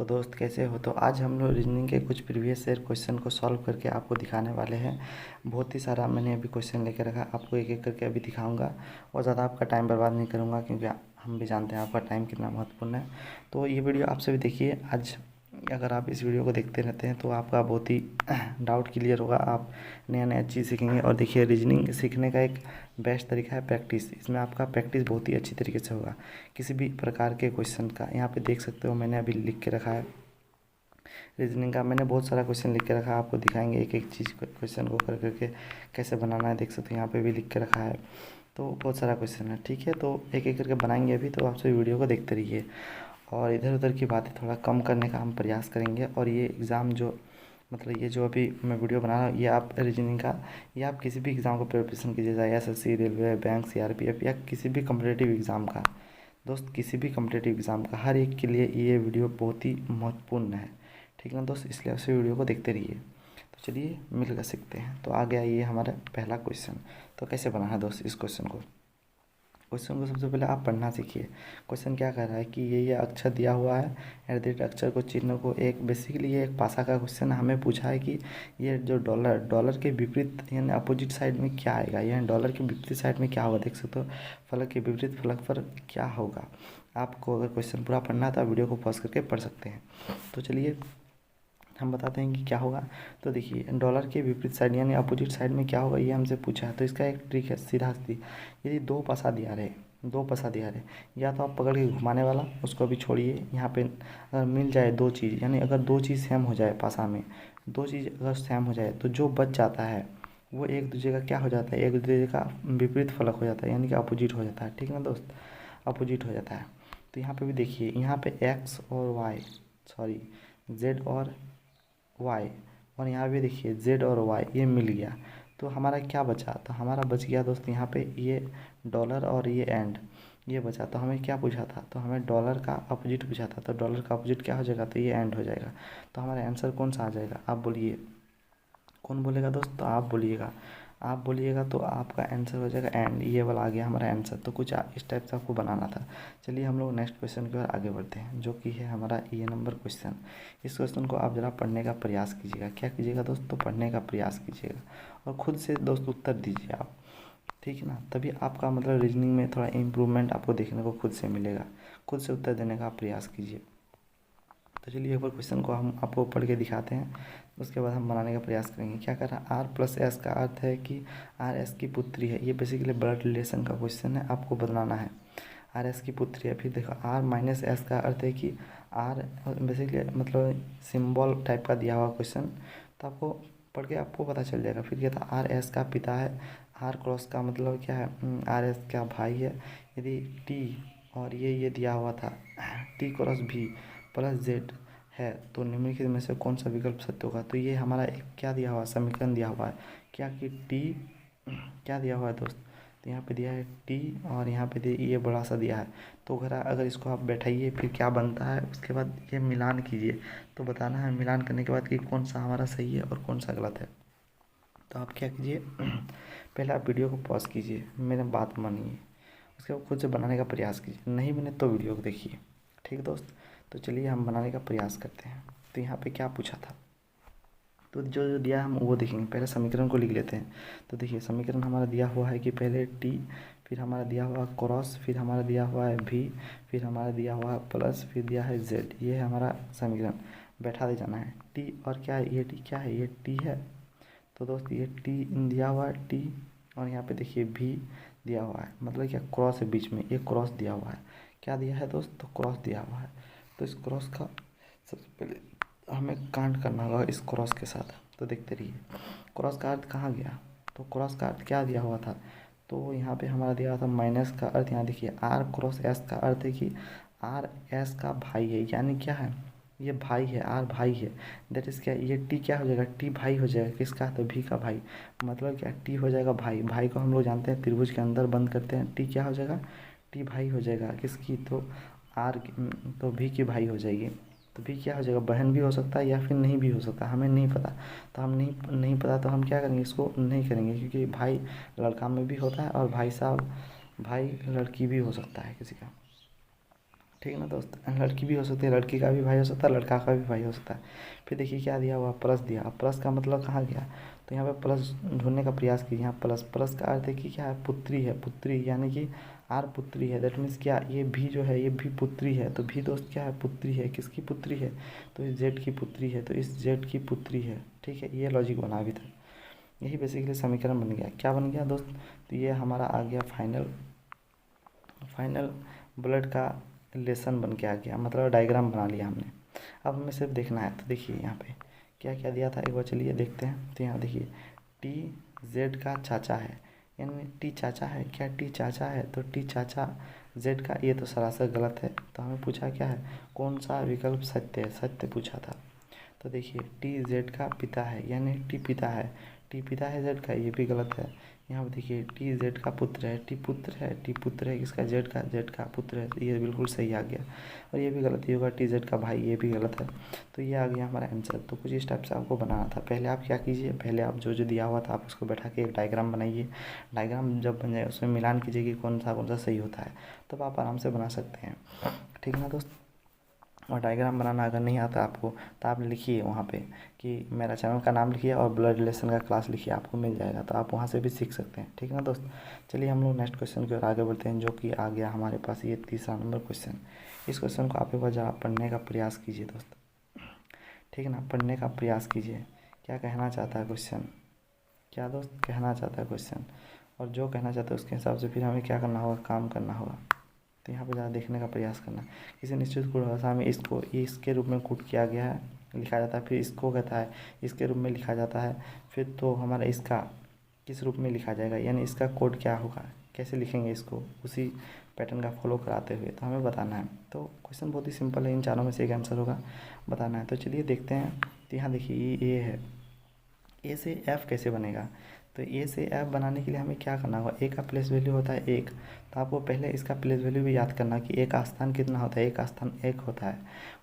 तो दोस्त कैसे हो। तो आज हम लोग रीजनिंग के कुछ प्रीवियस ईयर क्वेश्चन को सॉल्व करके आपको दिखाने वाले हैं। बहुत ही सारा मैंने अभी क्वेश्चन लेके रखा, आपको एक एक करके अभी दिखाऊंगा और ज़्यादा आपका टाइम बर्बाद नहीं करूंगा क्योंकि हम भी जानते हैं आपका टाइम कितना महत्वपूर्ण है। तो ये वीडियो आप सभी देखिए। आज अगर आप इस वीडियो को देखते रहते हैं तो आपका बहुत ही डाउट क्लियर होगा, आप नया नया चीज़ सीखेंगे। और देखिए, रीजनिंग सीखने का एक बेस्ट तरीका है प्रैक्टिस। इसमें आपका प्रैक्टिस बहुत ही अच्छी तरीके से होगा किसी भी प्रकार के क्वेश्चन का। यहाँ पे देख सकते हो मैंने अभी लिख के रखा है रीजनिंग का। मैंने बहुत सारा क्वेश्चन लिख के रखा है, आपको दिखाएंगे एक एक चीज़ क्वेश्चन को कर करके कैसे बनाना है। देख सकते हो यहाँ पे भी लिख के रखा है, तो बहुत सारा क्वेश्चन है। ठीक है, तो एक एक करके बनाएंगे अभी, तो आप सभी वीडियो को देखते रहिए और इधर उधर की बातें थोड़ा कम करने का हम प्रयास करेंगे। और ये एग्ज़ाम जो ये जो अभी मैं वीडियो बना रहा हूँ, ये आप रीजनिंग का, ये आप किसी भी एग्ज़ाम को प्रिपरेशन कीजिए, चाहे एसएससी, रेलवे, बैंक, सीआरपीएफ या किसी भी कम्पिटिटिव एग्ज़ाम का। दोस्त किसी भी कम्पिटिटिव एग्ज़ाम का हर एक के लिए ये वीडियो बहुत ही महत्वपूर्ण है। ठीक है ना दोस्त, इसलिए आप वीडियो को देखते रहिए। तो चलिए मिलकर सीखते हैं। तो आ गया ये हमारा पहला क्वेश्चन। तो कैसे बनाना है दोस्त इस क्वेश्चन को सबसे पहले आप पढ़ना सीखिए। क्वेश्चन क्या कह रहा है कि ये अक्षर दिया हुआ है, एट द रेट अक्षर को चिन्ह को एक, बेसिकली ये एक भाषा का क्वेश्चन हमें पूछा है कि ये जो डॉलर के विपरीत यानी अपोजिट साइड में क्या आएगा, यानी डॉलर के विपरीत साइड में क्या होगा। देख सकते हो फलक के विपरीत फलक पर क्या होगा। आपको अगर क्वेश्चन पूरा पढ़ना है तो आप वीडियो को पॉज करके पढ़ सकते हैं। तो चलिए हम बताते हैं कि क्या होगा। तो देखिए, डॉलर के विपरीत साइड यानी अपोजिट साइड में क्या होगा, ये हमसे पूछा है। तो इसका एक ट्रिक है, सीधा सीधी। यदि दो पसा दिया रहे, या तो आप पकड़ के घुमाने वाला उसको भी छोड़िए। यहाँ पे अगर मिल जाए दो चीज़, यानी अगर दो चीज़ सेम हो जाए, पासा में दो चीज़ अगर सेम हो जाए तो जो बच जाता है वो एक दूसरे का क्या हो जाता है, एक दूसरे का विपरीत फलक हो जाता है, यानी कि अपोजिट हो जाता है। ठीक है ना दोस्त, अपोजिट हो जाता है। तो यहाँ पे भी देखिए, यहाँ पे एक्स और वाई, सॉरी जेड और वाई, और यहाँ भी देखिए जेड और वाई ये मिल गया। तो हमारा क्या बचा, तो हमारा बच गया दोस्त यहाँ पे ये डॉलर और ये एंड, ये बचा। तो हमें क्या पूछा था, तो हमें डॉलर का अपोजिट पूछा था। तो डॉलर का अपोजिट क्या हो जाएगा, तो ये एंड हो जाएगा। तो हमारा आंसर कौन सा आ जाएगा, आप बोलिए। कौन बोलेगा दोस्त, तो आप बोलिएगा तो आपका आंसर हो जाएगा एंड। ये वाला आ गया हमारा आंसर। तो कुछ इस टाइप से आपको बनाना था। चलिए हम लोग नेक्स्ट क्वेश्चन की ओर आगे बढ़ते हैं, जो कि है हमारा ये नंबर क्वेश्चन। इस क्वेश्चन को आप ज़रा पढ़ने का प्रयास कीजिएगा। क्या कीजिएगा दोस्त, तो पढ़ने का प्रयास कीजिएगा और ख़ुद से दोस्त उत्तर दीजिए आप। ठीक है ना, तभी आपका रीजनिंग में थोड़ा इम्प्रूवमेंट आपको देखने को खुद से मिलेगा। खुद से उत्तर देने का प्रयास कीजिए। तो चलिए एक बार क्वेश्चन को हम आपको पढ़ के दिखाते हैं, उसके बाद हम बनाने का प्रयास करेंगे। क्या कर रहा है, आर प्लस एस का अर्थ है कि आर एस की पुत्री है। ये बेसिकली ब्लड रिलेशन का क्वेश्चन है, आपको बताना है आर एस की पुत्री है। फिर देखो आर माइनस एस का अर्थ है कि आर बेसिकली सिंबल टाइप का दिया हुआ क्वेश्चन, तो आपको पढ़ के आपको पता चल जाएगा। फिर क्या था, आर एस का पिता है। आर क्रॉस का मतलब क्या है, आर एस का भाई है। यदि टी और ये दिया हुआ था टी क्रॉस भी प्लस जेड है, तो निम्नलिखित में से कौन सा विकल्प सत्य होगा। तो ये हमारा एक क्या दिया हुआ, समीकरण दिया हुआ है क्या कि टी क्या दिया हुआ है दोस्त, तो यहाँ पे दिया है टी और यहाँ पे ये बड़ा सा दिया है। तो अगर इसको आप बैठाइए फिर क्या बनता है, उसके बाद ये मिलान कीजिए। तो बताना है मिलान करने के बाद कि कौन सा हमारा सही है और कौन सा गलत है। तो आप क्या कीजिए पहले आप वीडियो को पॉज कीजिए, मेरे बात मानिए, उसके बाद खुद से बनाने का प्रयास कीजिए। नहीं बने तो वीडियो को देखिए। ठीक है दोस्त, तो चलिए हम बनाने का प्रयास करते हैं। तो यहाँ पे क्या पूछा था, तो जो दिया हम वो देखेंगे। पहले समीकरण को लिख लेते हैं। तो देखिए समीकरण हमारा दिया हुआ है कि पहले टी, फिर हमारा दिया हुआ क्रॉस, फिर हमारा दिया हुआ है भी, फिर हमारा दिया हुआ है प्लस, फिर दिया है जेड। ये है हमारा समीकरण, बैठा दे जाना है। टी और क्या है, ये टी क्या है, ये टी है। तो दोस्त ये टी दिया हुआ है टी, और यहाँ पे देखिए भी दिया हुआ है, मतलब क्या क्रॉस है बीच में, ये क्रॉस दिया हुआ है। क्या दिया है दोस्त, तो क्रॉस दिया हुआ है। तो इस क्रॉस का सबसे पहले हमें कांड करना होगा इस क्रॉस के साथ। तो देखते रहिए क्रॉस का अर्थ कहाँ गया, तो क्रॉस का अर्थ क्या दिया हुआ था, तो यहाँ पे हमारा दिया हुआ था माइनस का अर्थ। यहाँ देखिए आर क्रॉस एस का अर्थ है कि आर एस का भाई है, यानी क्या है, ये भाई है, आर भाई है। दैट इज़ क्या, ये टी क्या हो जाएगा, टी भाई हो जाएगा किसका, तो भी का भाई। मतलब क्या, टी हो जाएगा भाई। भाई को हम लोग जानते हैं त्रिभुज के अंदर बंद करते हैं। टी क्या हो जाएगा, टी भाई हो जाएगा किसकी, तो आर की, तो भी की भाई हो जाएगी। तो भी क्या हो जाएगा, बहन भी हो सकता है या फिर नहीं भी हो सकता, हमें नहीं पता। तो हम नहीं पता तो हम क्या करेंगे, इसको नहीं करेंगे, क्योंकि भाई लड़का में भी होता है और भाई साहब भाई लड़की भी हो सकता है किसी का। ठीक है ना दोस्त। लड़की भी हो सकती है, लड़की का भी भाई हो सकता है, लड़का का भी भाई हो सकता है। फिर देखिए क्या दिया हुआ, प्लस दिया। अब प्लस का मतलब कहाँ गया, तो यहाँ पे प्लस ढूंढने का प्रयास कीजिए। यहाँ प्लस, प्लस का अर्थ है कि क्या है, पुत्री है, पुत्री यानी कि आर पुत्री है। दैट मीन्स क्या, ये भी जो है ये भी पुत्री है। तो भी दोस्त क्या है, पुत्री है। किसकी पुत्री है, तो इस जेड की पुत्री है, तो इस जेड की पुत्री है। ठीक है, ये लॉजिक बना अभी तक। यही बेसिकली समीकरण बन गया। क्या बन गया दोस्त, तो ये हमारा आ गया फाइनल ब्लड का रिलेशन बन के आ गया, मतलब डायग्राम बना लिया हमने। अब हमें सिर्फ देखना है। तो देखिए यहाँ पे क्या क्या दिया था, एक बार चलिए देखते हैं। तो यहाँ देखिए टी जेड का चाचा है, यानी टी चाचा है। क्या टी चाचा है, तो टी चाचा जेड का, ये तो सरासर गलत है। तो हमें पूछा क्या है, कौन सा विकल्प सत्य है, सत्य पूछा था। तो देखिए टी जेड का पिता है, यानी टी पिता है, टी पिता है जेड का, ये भी गलत है। यहाँ पे देखिए टी जेड का पुत्र है, टी पुत्र है, टी पुत्र है किसका, जेड का पुत्र है, तो ये बिल्कुल सही आ गया। और ये भी गलत ही होगा, टी जेड का भाई, ये भी गलत है। तो ये आ गया हमारा आंसर। तो कुछ इस टाइप से आपको बनाना था। पहले आप क्या कीजिए, पहले आप जो जो दिया हुआ था आप उसको बैठा के एक डायग्राम बनाइए। डायग्राम जब बन जाए उसमें मिलान कीजिए कि कौन सा सही होता है, तब आप आराम से बना सकते हैं। ठीक है ना दोस्त। और डायग्राम बनाना अगर नहीं आता आपको, तो आप लिखिए वहाँ पे कि मेरा चैनल का नाम लिखिए और ब्लड रिलेशन का क्लास लिखिए, आपको मिल जाएगा। तो आप वहाँ से भी सीख सकते हैं। ठीक है ना दोस्त। चलिए हम लोग नेक्स्ट क्वेश्चन की ओर आगे बढ़ते हैं, जो कि आ गया हमारे पास ये 3रा नंबर क्वेश्चन। इस क्वेश्चन को आप एक बार जरा पढ़ने का प्रयास कीजिए दोस्त। ठीक है ना, पढ़ने का प्रयास कीजिए। क्या कहना चाहता है क्वेश्चन, क्या दोस्त कहना चाहता है क्वेश्चन, और जो कहना चाहता है उसके हिसाब से फिर हमें क्या करना होगा, काम करना होगा। तो यहाँ पर ज़्यादा देखने का प्रयास करना। किसी निश्चित गुण भाषा में इसको इसके रूप में कूट किया गया है, लिखा जाता है। फिर इसको कहता है इसके रूप में लिखा जाता है। फिर तो हमारा इसका किस रूप में लिखा जाएगा, यानी इसका कोड क्या होगा, कैसे लिखेंगे इसको, उसी पैटर्न का फॉलो कराते हुए तो हमें बताना है। तो क्वेश्चन बहुत ही सिंपल है, इन चारों में से एक आंसर होगा, बताना है। तो चलिए देखते हैं। तो यहाँ देखिए ये है, ए से एफ़ कैसे बनेगा। तो ए से एफ़ बनाने के लिए हमें क्या करना होगा, ए का प्लेस वैल्यू होता है 1। तो आपको पहले इसका प्लेस वैल्यू भी याद करना कि ए का स्थान कितना होता है, ए का स्थान 1 होता है,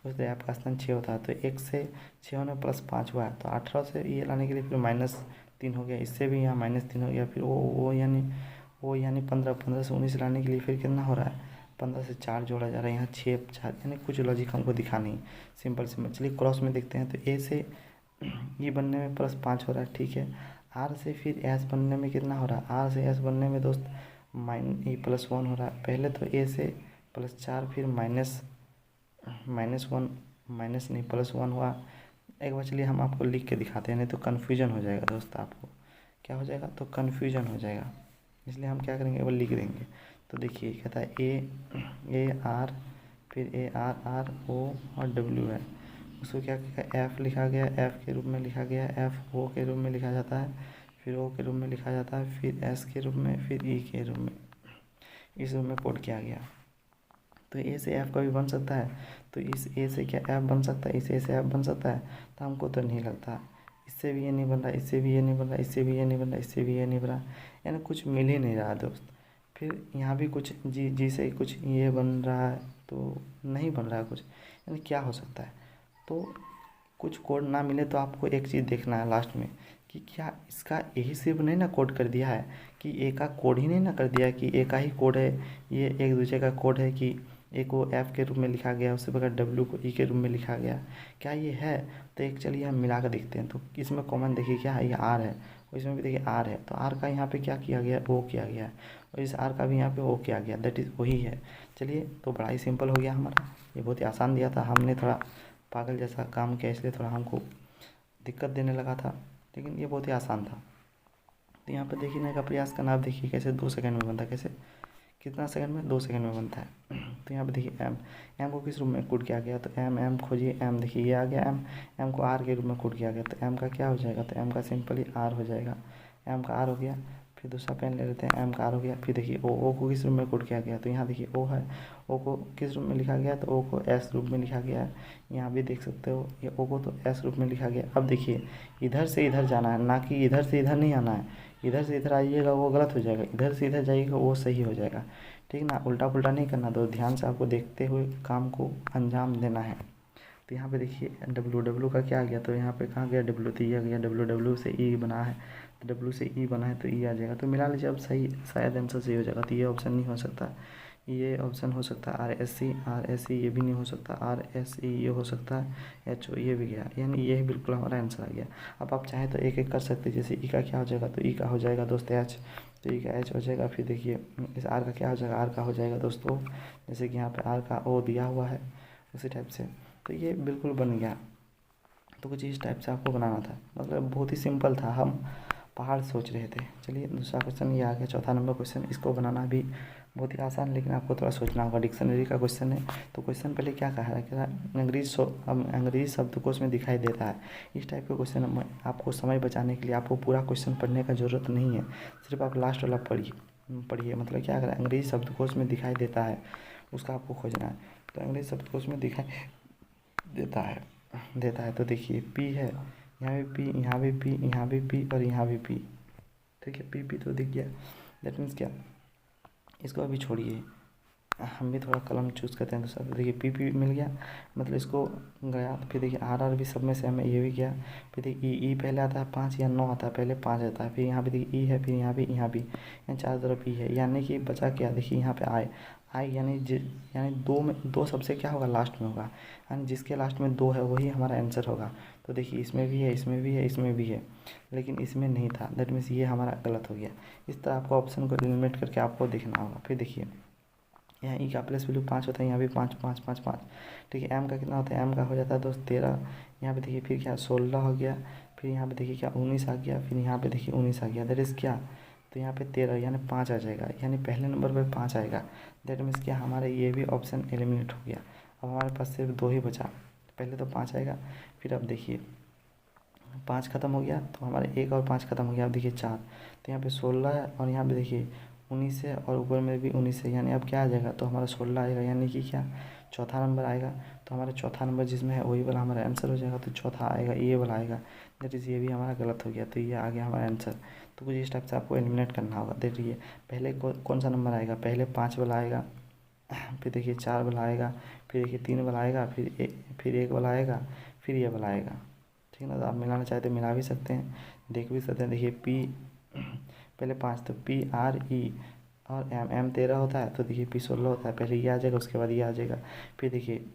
उससे एफ का स्थान 6 होता है। तो 1 से 6 होने प्लस 5 हुआ है, तो 18 से ये लाने के लिए फिर -3 हो गया, इससे भी यहाँ -3 हो गया। फिर वो यानी 15, 15 से 19 लाने के लिए फिर कितना हो रहा है, 15 से 4 जोड़ा जा रहा है, यहाँ 6 4, यानी कुछ लॉजिक हमको दिखा नहीं, सिंपल। चलिए क्रॉस में देखते हैं। तो ए से ई बनने में +5 हो रहा है, ठीक है। आर से फिर एस बनने में कितना हो रहा है, आर से एस बनने में दोस्त +1 हो रहा है। पहले तो ए से +4 फिर -1 माइनस नहीं +1 हुआ। एक बार चलिए हम आपको लिख के दिखाते हैं, नहीं तो कन्फ्यूजन हो जाएगा दोस्त, आपको क्या हो जाएगा, तो कन्फ्यूजन हो जाएगा। इसलिए हम क्या करेंगे, वो लिख देंगे। तो देखिए कहता है ए आर, फिर AR O और W है, उसको क्या किया, एफ़ लिखा गया, एफ़ के रूप में लिखा गया, एफ़ ओ के रूप में लिखा जाता है, फिर ओ के रूप में लिखा जाता है, फिर एस के रूप में, फिर ई के रूप में, इस रूप में कोड किया गया। तो ए से एफ़ कभी बन सकता है, तो इस ए से क्या एफ़ बन सकता है, इस ए से एफ़ बन सकता है, तो हमको तो नहीं लगता। इससे भी ये नहीं बन रहा, इससे भी ये नहीं बन रहा, इससे भी ये नहीं बन रहा, इससे भी ये नहीं बन रहा, यानी कुछ मिल ही नहीं रहा दोस्त। फिर यहाँ भी कुछ जी से कुछ ये बन रहा है, तो नहीं बन रहा है कुछ, यानी क्या हो सकता है। तो कुछ कोड ना मिले तो आपको एक चीज़ देखना है लास्ट में, कि क्या इसका यही सिर्फ नहीं ना कोड कर दिया है, कि ए का कोड ही नहीं ना कर दिया है, कि ए का ही कोड है, ये एक दूसरे का कोड है, कि ए को एफ़ के रूप में लिखा गया, उससे बगैर डब्ल्यू को ई के रूप में लिखा गया, क्या ये है। तो एक चलिए हम मिला कर देखते हैं। तो इसमें कॉमन देखिए क्या है, ये आर है, और इसमें भी देखिए आर है, तो आर का यहाँ पे क्या किया गया, ओ किया गया है, और इस आर का भी यहाँ पे ओ किया गया, दैट इज़ वही है। चलिए तो बड़ा ही सिंपल हो गया हमारा, ये बहुत ही आसान दिया था, हमने थोड़ा पागल जैसा काम किया, इसलिए थोड़ा हमको दिक्कत देने लगा था, लेकिन ये बहुत ही आसान था। तो यहाँ पर देखने का प्रयास करना, आप देखिए कैसे 2 सेकंड में बनता है, कैसे कितना सेकंड में, 2 सेकंड में बनता है। तो यहाँ पे देखिए एम को किस रूप में कोड किया गया, तो एम खोजिए, एम देखिए ये आ गया, एम को आर के रूप में कोड किया गया, तो एम का क्या हो जाएगा, तो एम का सिंपली आर हो जाएगा, एम का आर हो गया। फिर दूसरा पेन ले लेते हैं, एम का आर हो गया। फिर देखिए ओ को किस रूप में कोड किया गया, तो यहाँ देखिए ओ है, ओ को किस रूप में लिखा गया, तो ओ को एस रूप में लिखा गया है, यहाँ भी देख सकते हो, ये ओ को तो एस रूप में लिखा गया। अब देखिए इधर से इधर जाना है, ना कि इधर से इधर नहीं आना है, इधर से इधर आइएगा वो गलत हो जाएगा, इधर से इधर जाइएगा वो सही हो जाएगा, ठीक ना, उल्टा पुल्टा नहीं करना। तो ध्यान से आपको देखते हुए काम को अंजाम देना है। तो यहाँ पे देखिए डब्ल्यू का क्या आ गया, तो यहाँ पे कहाँ गया डब्ल्यू, तो ये आ गया डब्ल्यू से ई बना है, तो डब्ल्यू से ई बना है तो ई आ जाएगा। तो मिला लीजिए अब सही, शायद आंसर सही हो जाएगा। तो ये ऑप्शन नहीं हो सकता, ये ऑप्शन हो सकता है RSC ये भी नहीं हो सकता, RSE ये हो सकता है, HO ये भी गया, यानी ये बिल्कुल हमारा आंसर आ गया। अब आप चाहें तो एक एक कर सकते हैं, जैसे ई का क्या हो जाएगा, तो ई का हो जाएगा दोस्त H, तो ई का H हो जाएगा। फिर देखिए इस R का क्या हो जाएगा, R का हो जाएगा दोस्तों, जैसे कि यहाँ पे R का O दिया हुआ है उसी टाइप से, तो ये बिल्कुल बन गया। तो कुछ इस टाइप से आपको बनाना था, मतलब बहुत ही सिंपल था, हम पहाड़ सोच रहे थे। चलिए दूसरा क्वेश्चन ये आ गया, चौथा नंबर क्वेश्चन। इसको बनाना भी बहुत ही आसान, लेकिन आपको थोड़ा सोचना होगा। डिक्शनरी का क्वेश्चन है, तो क्वेश्चन पहले क्या कहा है, क्या अंग्रेजी शब्दकोश में दिखाई देता है। इस टाइप के क्वेश्चन आपको समय बचाने के लिए आपको पूरा क्वेश्चन पढ़ने का ज़रूरत नहीं है, सिर्फ आप लास्ट वाला पढ़िए। मतलब क्या करें, अंग्रेजी शब्दकोश में दिखाई देता है, उसका आपको खोजना है। तो अंग्रेजी शब्दकोश में दिखाई देता है तो देखिए पी है, यहाँ भी पी, यहाँ भी पी, यहाँ भी पी और यहाँ भी पी। ठीक है, पी तो दिख गया। दैट मीन्स क्या, इसको अभी छोड़िए, हम भी थोड़ा कलम चूज़ करते हैं। तो सब देखिए पी मिल गया, मतलब इसको गया। तो फिर देखिए आर भी सब में सेम है, ये भी गया। फिर देखिए ई पहले आता है 5 या 9 आता है, पहले 5 आता है। फिर यहाँ पे देखिए ई है, फिर यहाँ भी, यहाँ चार तरफ ई है, यानी कि बचा क्या, देखिए यहाँ पे आई यानी दो में, दो सबसे क्या होगा, लास्ट में होगा, यानी जिसके लास्ट में 2 है वही हमारा आंसर होगा। तो देखिए इसमें भी है, इसमें भी है, इसमें भी है, लेकिन इसमें नहीं था। दैट मीन्स ये हमारा गलत हो गया। इस तरह आपको ऑप्शन को एलिमिनेट करके आपको देखना होगा। फिर देखिए यहाँ ई का प्लस वैल्यू 5 होता है, यहाँ भी 5 5 5 5। ठीक है, एम का कितना होता है, एम का हो जाता है दोस्त 13। यहाँ पे देखिए फिर क्या 16 हो गया, फिर यहाँ पे देखिए क्या 19 आ गया, फिर यहाँ पे देखिए 19 आ गया। दैट इज़ क्या, तो यहाँ पे 13 यानी 5 आ जाएगा, यानी पहले नंबर पर 5 आएगा। दैट मीन्स क्या, हमारा ये भी ऑप्शन एलिमिनेट हो गया। अब हमारे पास सिर्फ 2 ही बचा, पहले तो 5 आएगा, फिर अब देखिए 5 ख़त्म हो गया, तो हमारे 1 और 5 ख़त्म हो गया। अब देखिए 4, तो यहाँ पे 16 है और यहाँ पे देखिए 19 है और ऊपर में भी 19 है, यानी अब क्या आ जाएगा, तो हमारा 16 आएगा, यानी कि क्या, चौथा नंबर आएगा। तो हमारा चौथा नंबर जिसमें है वही वाला हमारा आंसर हो जाएगा। तो चौथा आएगा, ये वाला आएगा। दैट इज़ ये भी हमारा गलत हो गया, तो ये आ गया हमारा आंसर। तो कुछ इस टाइप से आपको एलिमिनेट करना होगा। देखिए पहले कौन सा नंबर आएगा, पहले 5 वाला आएगा, फिर देखिए 4 वाला आएगा, फिर देखिए 3 वाला आएगा, फिर 1 वाला आएगा, फिर ये वाला आएगा। ठीक है ना, तो आप मिलाना चाहते हैं मिला भी सकते हैं, देख भी सकते हैं। देखिए पी पहले 5, तो PRE और एम 13 होता है, तो देखिए P 16 होता है, पहले ये आ जाएगा, उसके बाद ये आ जाएगा। फिर देखिए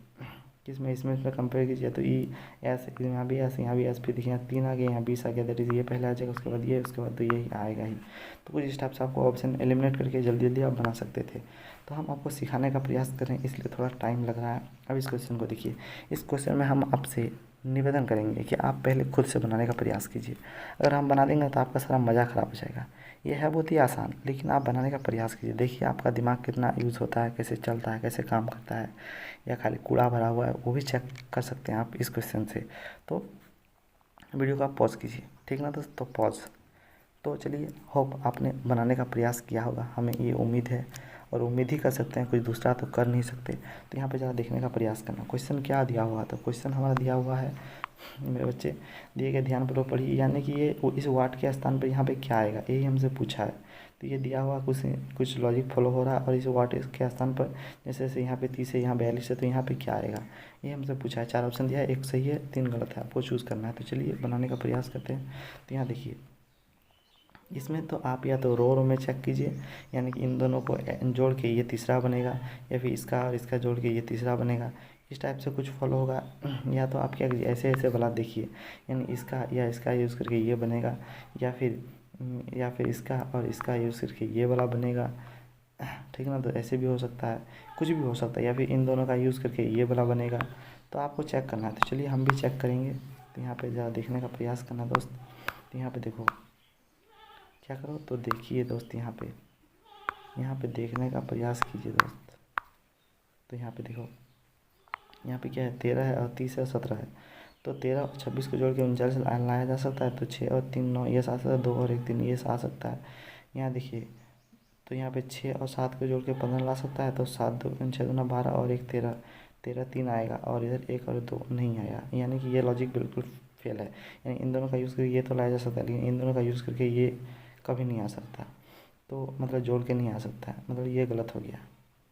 इसमें कंपेयर कीजिए, तो ई एस, यहाँ भी एस, यहाँ भी एस, फिर देखिए यहाँ 3 आ गया, यहाँ 20 आ गया। दैट इज़ ये पहले आ जाएगा, उसके बाद ये, उसके बाद तो यही आएगा ही। तो कुछ इस टाइप से आपको ऑप्शन एलिमिनेट करके जल्दी जल्दी आप बना सकते थे। तो हम आपको सिखाने का प्रयास करें, इसलिए थोड़ा टाइम लग रहा है। अब इस क्वेश्चन को देखिए, इस क्वेश्चन में हम आपसे निवेदन करेंगे कि आप पहले खुद से बनाने का प्रयास कीजिए। अगर हम बना देंगे तो आपका सारा मज़ा ख़राब हो जाएगा। ये है बहुत ही आसान, लेकिन आप बनाने का प्रयास कीजिए। देखिए आपका दिमाग कितना यूज़ होता है, कैसे चलता है, कैसे काम करता है, या खाली कूड़ा भरा हुआ है, वो भी चेक कर सकते हैं आप इस क्वेश्चन से। तो वीडियो को आप पॉज कीजिए, ठीक ना दोस्त, तो पॉज। तो चलिए, होप आपने बनाने का प्रयास किया होगा, हमें ये उम्मीद है, और उम्मीद ही कर सकते हैं, कुछ दूसरा तो कर नहीं सकते। तो यहाँ पे ज़रा देखने का प्रयास करना, क्वेश्चन क्या दिया हुआ, तो क्वेश्चन हमारा दिया हुआ है, मेरे बच्चे दिए गए ध्यानपूर्वक पढ़िए, यानी कि ये इस वाट के स्थान पर यहाँ पे क्या आएगा, यही हमसे पूछा है। तो ये दिया हुआ कुछ लॉजिक फॉलो हो रहा है, और इस वाट के स्थान पर जैसे जैसे यहाँ पे 30 है, यहाँ 42 है, तो यहाँ पे क्या आएगा, ये हमसे पूछा है। 4 ऑप्शन दिया है, एक सही है, 3 गलत है, आपको चूज़ करना है। तो चलिए बनाने का प्रयास करते हैं। तो यहाँ देखिए, इसमें तो आप या तो रो में चेक कीजिए, यानी कि इन दोनों को जोड़ के ये तीसरा बनेगा, या फिर इसका और इसका जोड़ के ये तीसरा बनेगा, इस टाइप से कुछ फॉलो होगा। या तो आप क्या कीजिए, ऐसे ऐसे वाला देखिए, यानी इसका या इसका यूज़ करके ये बनेगा, या फिर इसका और इसका यूज़ करके ये वाला बनेगा। ठीक है ना, तो ऐसे भी हो सकता है, कुछ भी हो सकता है, या फिर इन दोनों का यूज़ करके ये वाला बनेगा। तो आपको चेक करना है, तो चलिए हम भी चेक करेंगे। तो यहाँ पे ज़रा देखने का प्रयास करना दोस्त। तो यहाँ पे देखो, क्या करो, तो देखिए दोस्त, यहाँ पे देखने का प्रयास कीजिए दोस्त। तो यहाँ पे देखो, यहाँ पे क्या है, 13 है और 30 है और 17 है। तो 13 और 26 को जोड़ के 39 लाया जा सकता है। तो 6 और 3 9, ये आ सकता है, 2 और 1 3, ये आ सकता है। यहाँ देखिए, तो यहाँ पे 6 और 7 को जोड़ के 15 ला सकता है। तो 7 2 6 दूना 12 और 1 13, 13 3 आएगा, और इधर 1 और 2 नहीं आया, यानी कि ये लॉजिक बिल्कुल फेल है। यानी इन दोनों का यूज़ करके ये तो लाया जा सकता है, लेकिन इन दोनों का यूज़ करके ये कभी नहीं आ सकता। तो मतलब जोड़ के नहीं आ सकता है, मतलब ये गलत हो गया,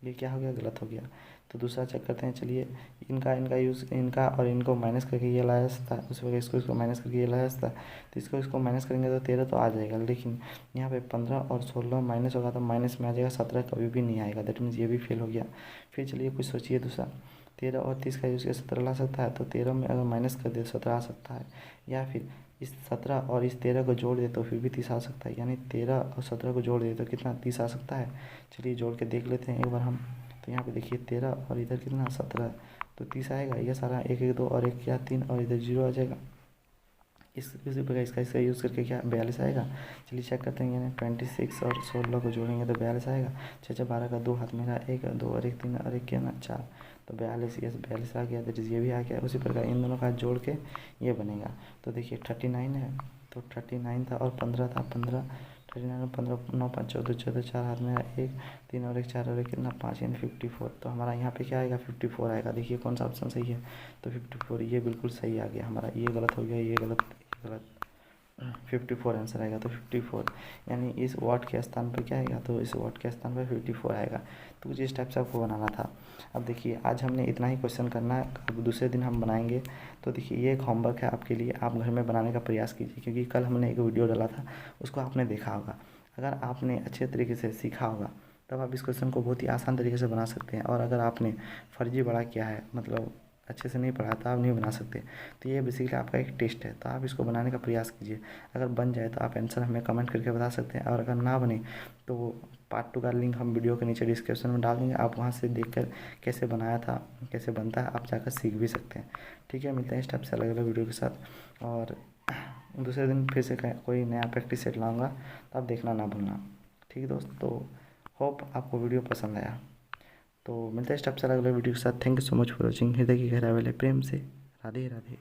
ये क्या हो गया, गलत हो गया। तो दूसरा चेक करते हैं। चलिए इनका इनका यूज़ इनका और इनको माइनस करके ये लाया था, उस वजह इसको माइनस करके ये लाया था, तो इसको माइनस करेंगे तो 13 तो आ जाएगा, लेकिन यहाँ पे 15 और 16 माइनस होगा तो माइनस में आ जाएगा, 17 कभी भी नहीं आएगा, दैट मीन्स ये भी फेल हो गया। फिर चलिए कुछ सोचिए दूसरा, 13 और 30 का यूज़ करके 17 ला सकता है, तो 13 में अगर माइनस कर दे 17 आ सकता है, या फिर इस 17 और इस 13 को जोड़ दे तो फिर भी 30 आ सकता है, यानी 13 और 17 को जोड़ दे तो कितना 30 आ सकता है। चलिए जोड़ के देख लेते हैं एक बार हम। तो यहाँ पे देखिए 13 और इधर कितना 17, तो 30 आएगा। ये सारा 1 1 2 और 1 क्या 3 और इधर 0 आ जाएगा। इसी प्रकार इसका यूज़ करके क्या 42 आएगा। चलिए चेक करते हैं, यानी 26 और 16 को जोड़ेंगे तो 42 आएगा। 6 12 का 2 हाथ मेरा 1 2 और 1 3 और 1 क्या ना 4, तो 42, यस 42 आ गया, दैट इज़ ये भी आ गया। उसी प्रकार इन दोनों का जोड़ के ये बनेगा। तो देखिए 39 है, तो 39 था और 15 था, 15 39 और 15 9 5 14 14, 4 हाथ में 1 3 और 1 4 और 1 कितना 5 यानी 54। तो हमारा यहाँ पे क्या आएगा 54 आएगा। देखिए कौन सा ऑप्शन सही है, तो 54 ये बिल्कुल सही आ गया हमारा। ये गलत हो गया, ये गलत 54 आंसर आएगा। तो 54 यानी इस वाट के स्थान पर क्या आएगा, तो इस वाट के स्थान पर 54 आएगा। तो कुछ इस टाइप से आपको बनाना था। अब देखिए आज हमने इतना ही क्वेश्चन करना है, अब दूसरे दिन हम बनाएंगे। तो देखिए ये एक होमवर्क है आपके लिए, आप घर में बनाने का प्रयास कीजिए, क्योंकि कल हमने एक वीडियो डाला था उसको आपने देखा होगा। अगर आपने अच्छे तरीके से सीखा होगा तब आप इस क्वेश्चन को बहुत ही आसान तरीके से बना सकते हैं। और अगर आपने फर्जी बड़ा किया है, मतलब अच्छे से नहीं पढ़ा तो आप नहीं बना सकते। तो ये बेसिकली आपका एक टेस्ट है, तो आप इसको बनाने का प्रयास कीजिए। अगर बन जाए तो आप आंसर हमें कमेंट करके बता सकते हैं, और अगर ना बने तो पार्ट 2 का लिंक हम वीडियो के नीचे डिस्क्रिप्शन में डाल देंगे, आप वहाँ से देखकर कैसे बनाया था, कैसे बनता है, आप जाकर सीख भी सकते हैं। ठीक है, मिलते हैं इस टाइप से अलग अलग वीडियो के साथ, और दूसरे दिन फिर से कोई नया प्रैक्टिस सेट लाऊंगा, तो आप देखना ना भूलना। ठीक है दोस्त, तो होप आपको वीडियो पसंद आया। तो मिलते हैं इस टाइप से अलग अलग वीडियो के साथ। Thank you so much for watching. हृदय की गहराई वाले प्रेम से राधे राधे।